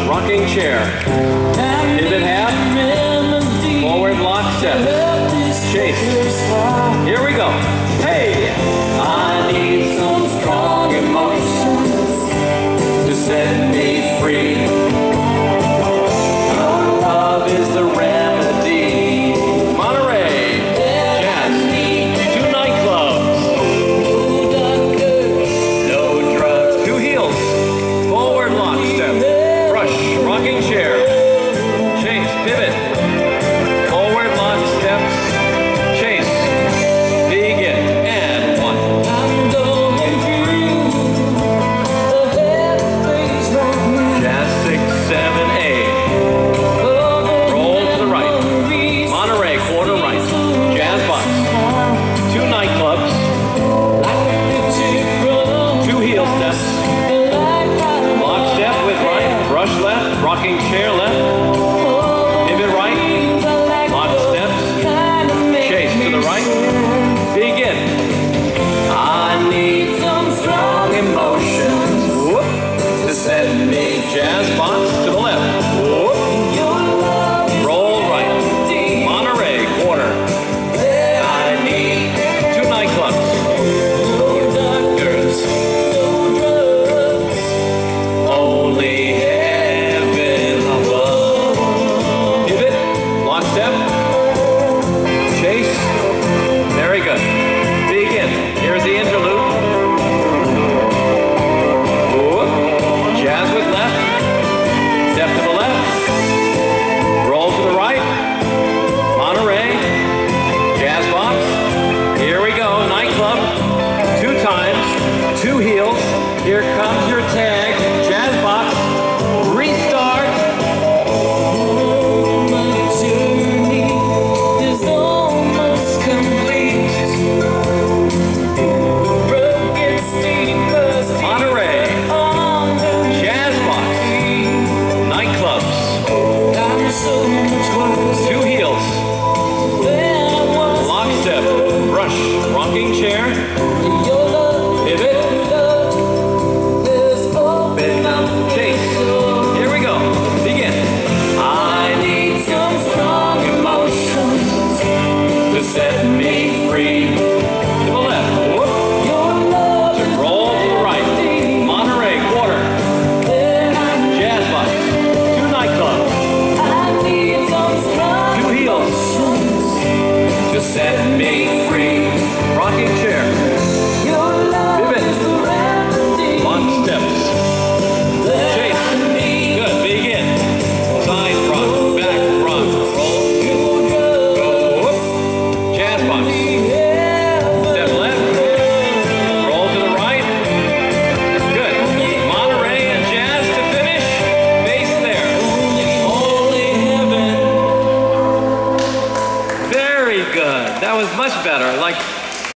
rocking chair. Pivot half, forward lockstep. Chase. Here we go. Hey! I need some strong emotions to set me free. Love is the remedy. Monterey, jazz. 2 nightclubs. No drugs. 2 heels. Forward lockstep. Brush, rocking chair. Chase, pivot. Forward lockstep. Chase. Begin. And 1. Jazz 6, 7, 8. Roll to the right. Monterey, quarter right. Jazz box. 2 nightclubs. 2 heel steps. Lock step with right. Brush left. Rocking chair left. Pivot right. Lock steps. Chase to the right. Begin. I need some strong emotions to set me. Jazz box to the